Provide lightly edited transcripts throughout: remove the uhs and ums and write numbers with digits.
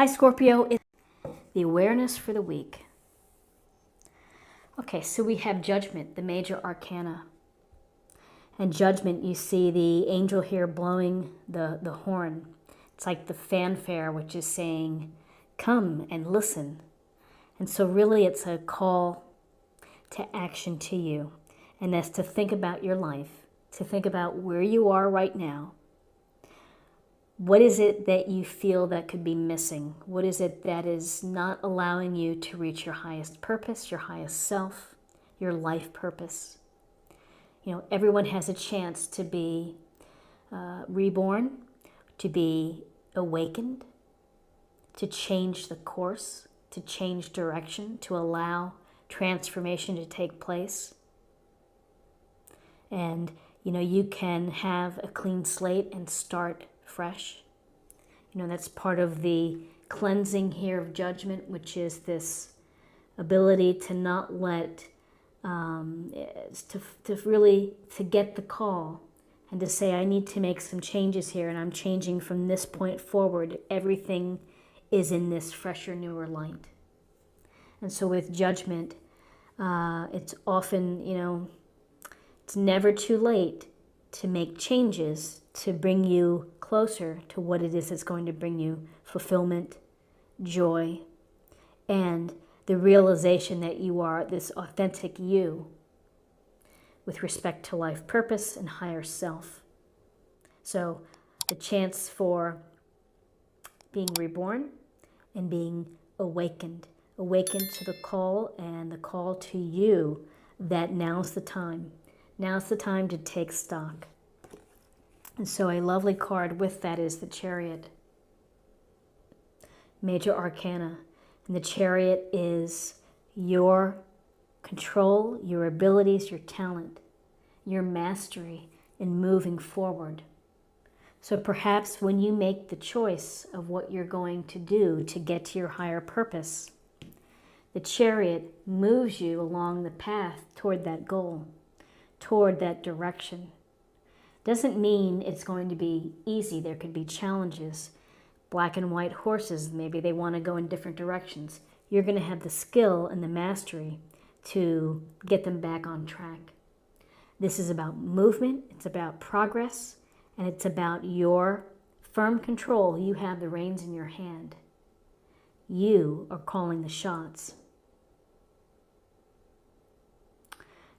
Hi, Scorpio. It's the awareness for the week. Okay, so we have Judgment, the major arcana. And Judgment, you see the angel here blowing the horn. It's like the fanfare, which is saying, come and listen. And so really it's a call to action to you. And that's to think about your life, to think about where you are right now. What is it that you feel that could be missing? What is it that is not allowing you to reach your highest purpose, your highest self, your life purpose? You know, everyone has a chance to be reborn, to be awakened, to change the course, to change direction, to allow transformation to take place. And, you know, you can have a clean slate and start fresh. You know, that's part of the cleansing here of Judgment, which is this ability to not let, to get the call and to say, I need to make some changes here, and I'm changing from this point forward. Everything is in this fresher, newer light. And so with Judgment, it's often, you know, it's never too late to make changes to bring you closer to what it is that's going to bring you fulfillment, joy, and the realization that you are this authentic you with respect to life purpose and higher self. So the chance for being reborn and being awakened to the call, and the call to you that now's the time. Now's the time to take stock. And so a lovely card with that is the Chariot, major arcana. And the Chariot is your control, your abilities, your talent, your mastery in moving forward. So perhaps when you make the choice of what you're going to do to get to your higher purpose, the Chariot moves you along the path toward that goal, toward that direction. Doesn't mean it's going to be easy. There could be challenges. Black and white horses, maybe they want to go in different directions. You're going to have the skill and the mastery to get them back on track. This is about movement, it's about progress, and it's about your firm control. You have the reins in your hand. You are calling the shots.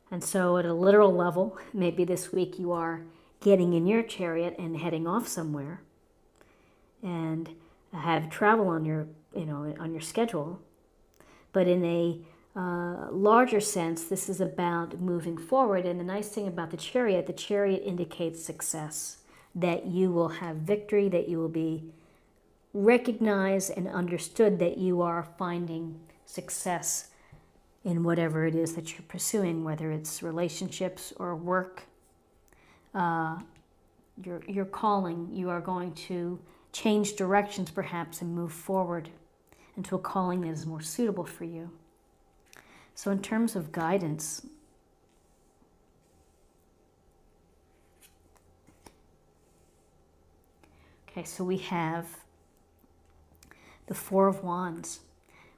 And so at a literal level, maybe this week you are getting in your chariot and heading off somewhere and have travel on your, on your schedule. But in a larger sense, this is about moving forward. And the nice thing about the chariot indicates success, that you will have victory, that you will be recognized and understood, that you are finding success in whatever it is that you're pursuing, whether it's relationships or work. Your calling, you are going to change directions perhaps and move forward into a calling that is more suitable for you. So in terms of guidance, okay, so we have the Four of Wands.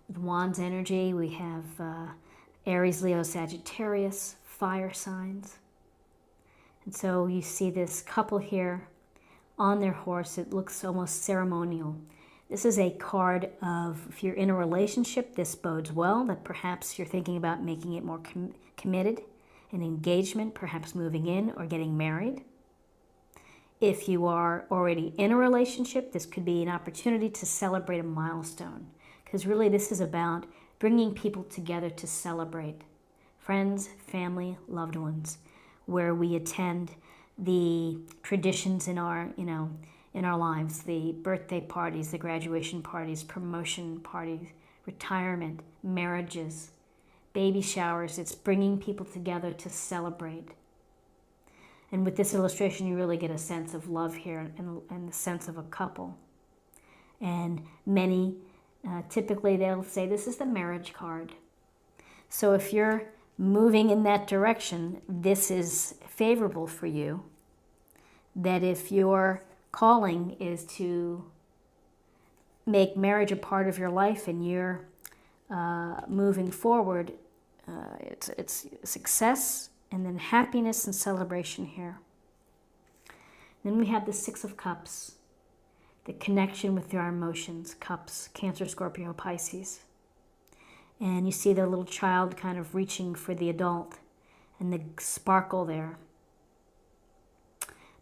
With Wands energy, we have Aries, Leo, Sagittarius, fire signs. And so you see this couple here on their horse. It looks almost ceremonial. This is a card of, if you're in a relationship, this bodes well, that perhaps you're thinking about making it more committed, an engagement, perhaps moving in or getting married. If you are already in a relationship, this could be an opportunity to celebrate a milestone, because really this is about bringing people together to celebrate. Friends, family, loved ones, where we attend the traditions in our, in our lives, the birthday parties, the graduation parties, promotion parties, retirement, marriages, baby showers. It's bringing people together to celebrate. And with this illustration, you really get a sense of love here and the sense of a couple. And many, typically they'll say this is the marriage card. So if you're moving in that direction, this is favorable for you. That if your calling is to make marriage a part of your life and you're moving forward, it's success and then happiness and celebration here. Then we have the Six of Cups, the connection with your emotions, cups, Cancer, Scorpio, Pisces. And you see the little child kind of reaching for the adult and the sparkle there.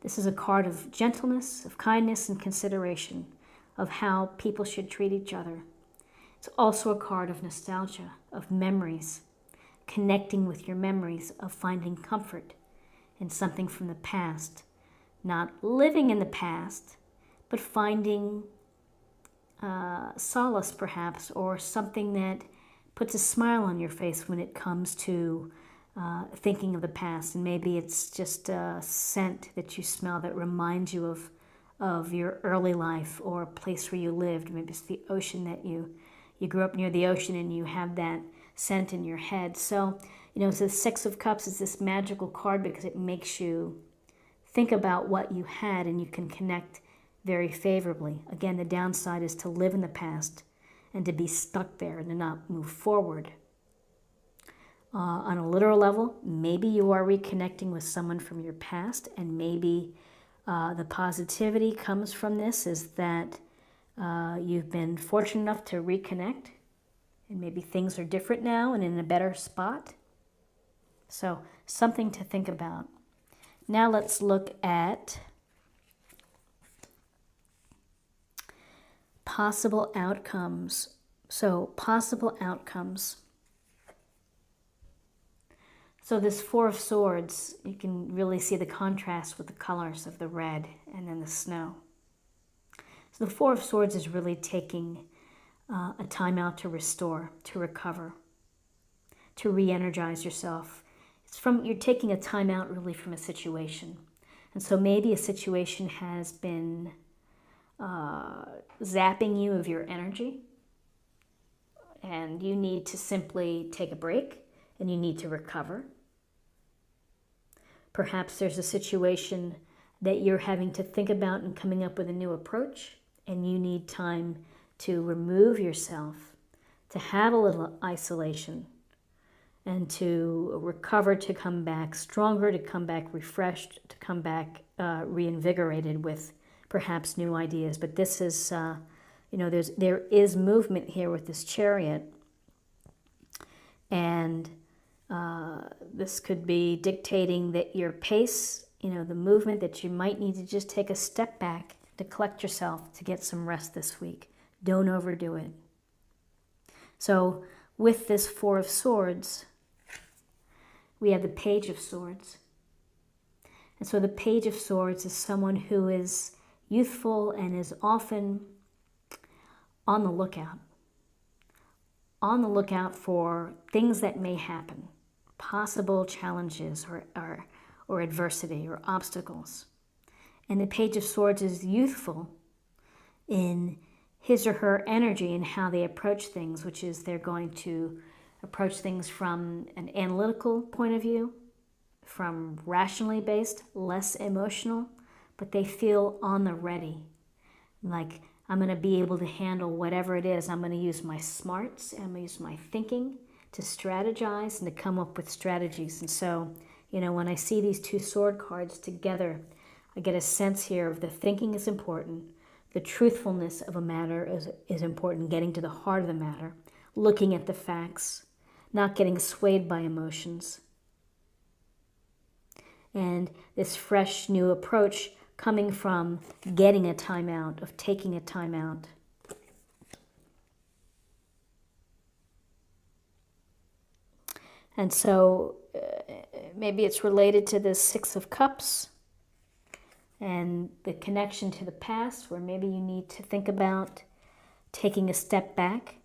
This is a card of gentleness, of kindness, and consideration of how people should treat each other. It's also a card of nostalgia, of memories, connecting with your memories, of finding comfort in something from the past. Not living in the past, but finding solace perhaps, or something that puts a smile on your face when it comes to thinking of the past. And maybe it's just a scent that you smell that reminds you of your early life or a place where you lived. Maybe it's the ocean that you grew up near the ocean and you have that scent in your head. So, so the Six of Cups is this magical card because it makes you think about what you had and you can connect very favorably. Again, the downside is to live in the past and to be stuck there and to not move forward. On a literal level, maybe you are reconnecting with someone from your past, and maybe the positivity comes from this is that you've been fortunate enough to reconnect, and maybe things are different now and in a better spot. So something to think about. Now let's look at possible outcomes. So possible outcomes. So this Four of Swords, you can really see the contrast with the colors of the red and then the snow. So the Four of Swords is really taking a time out to restore, to recover, to re-energize yourself. You're taking a time out really from a situation. And so maybe a situation has been zapping you of your energy, and you need to simply take a break and you need to recover. Perhaps there's a situation that you're having to think about and coming up with a new approach, and you need time to remove yourself, to have a little isolation, and to recover, to come back stronger, to come back refreshed, to come back reinvigorated with perhaps new ideas. But this is, there is movement here with this Chariot, and this could be dictating that your pace, the movement, that you might need to just take a step back to collect yourself, to get some rest this week. Don't overdo it. So with this Four of Swords, we have the Page of Swords. And so the Page of Swords is someone who is youthful and is often on the lookout. On the lookout for things that may happen, possible challenges or adversity or obstacles. And the Page of Swords is youthful in his or her energy and how they approach things, which is they're going to approach things from an analytical point of view, from rationally based, less emotional, but they feel on the ready. Like, I'm going to be able to handle whatever it is. I'm going to use my smarts, and I'm going to use my thinking to strategize and to come up with strategies. And so, when I see these two sword cards together, I get a sense here of the thinking is important, the truthfulness of a matter is important, getting to the heart of the matter, looking at the facts, not getting swayed by emotions. And this fresh new approach coming from getting a time out, of taking a time out. And so maybe it's related to the Six of Cups and the connection to the past, where maybe you need to think about taking a step back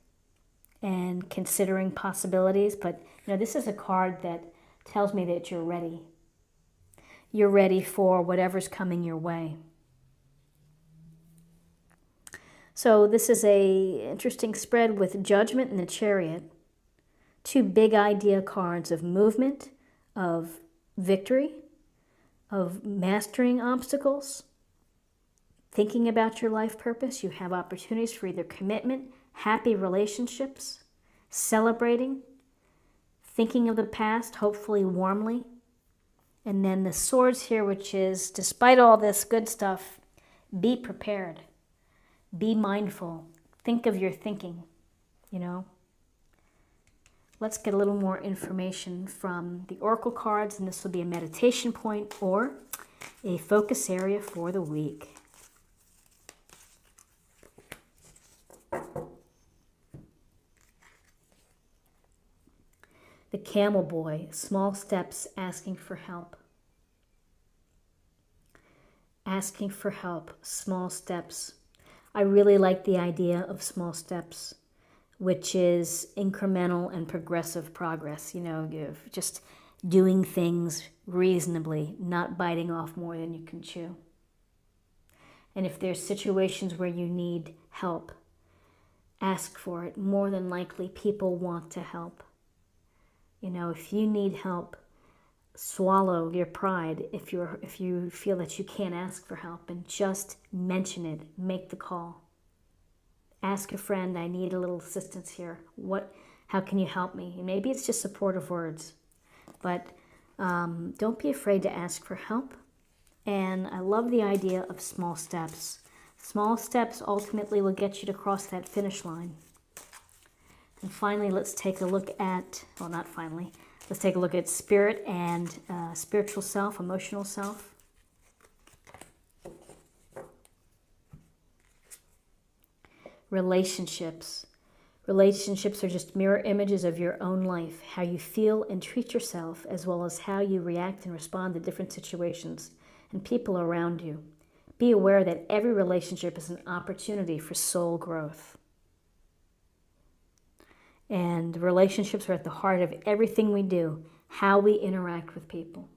and considering possibilities. But this is a card that tells me that you're ready. You're ready for whatever's coming your way. So this is a interesting spread with Judgment and the Chariot. Two big idea cards of movement, of victory, of mastering obstacles, thinking about your life purpose. You have opportunities for either commitment, happy relationships, celebrating, thinking of the past, hopefully warmly. And then the swords here, which is, despite all this good stuff, be prepared. Be mindful. Think of your thinking, you know. Let's get a little more information from the oracle cards, and this will be a meditation point or a focus area for the week. The camel boy, small steps, asking for help. Asking for help, small steps. I really like the idea of small steps, which is incremental and progressive progress. You know, you're just doing things reasonably, not biting off more than you can chew. And if there's situations where you need help, ask for it. More than likely, people want to help. You know, if you need help, swallow your pride if you feel that you can't ask for help, and just mention it. Make the call. Ask a friend, I need a little assistance here. How can you help me? And maybe it's just supportive words, but don't be afraid to ask for help. And I love the idea of small steps. Small steps ultimately will get you to cross that finish line. And finally, let's take a look at, well, not finally, let's take a look at spirit and spiritual self, emotional self. Relationships. Relationships are just mirror images of your own life, how you feel and treat yourself, as well as how you react and respond to different situations and people around you. Be aware that every relationship is an opportunity for soul growth. And relationships are at the heart of everything we do, how we interact with people,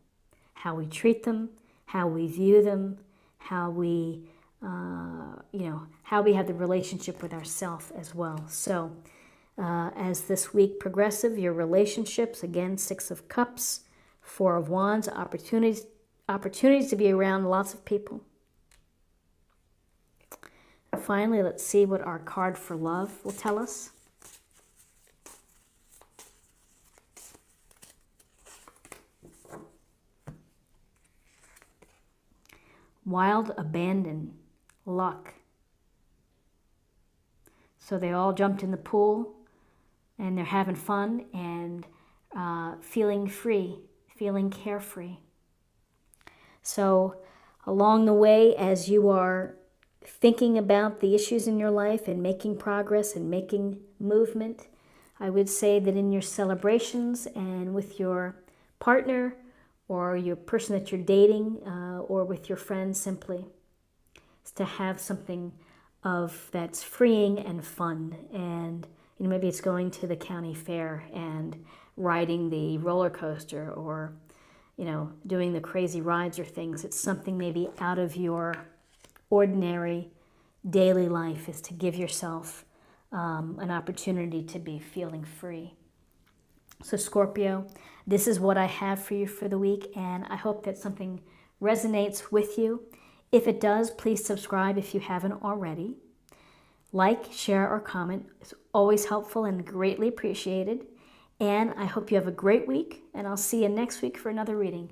how we treat them, how we view them, how we how we have the relationship with ourselves as well. So as this week progresses, your relationships, again, 6 of Cups, 4 of Wands, opportunities to be around lots of people. And finally, let's see what our card for love will tell us. Wild abandon, luck. So they all jumped in the pool and they're having fun and feeling free, feeling carefree. So along the way, as you are thinking about the issues in your life and making progress and making movement, I would say that in your celebrations and with your partner or your person that you're dating or with your friends simply, is to have something of that's freeing and fun. And maybe it's going to the county fair and riding the roller coaster, or doing the crazy rides or things. It's something maybe out of your ordinary daily life, is to give yourself an opportunity to be feeling free. So Scorpio, this is what I have for you for the week, and I hope that something resonates with you. If it does, please subscribe if you haven't already. Like, share, or comment. It's always helpful and greatly appreciated. And I hope you have a great week, and I'll see you next week for another reading.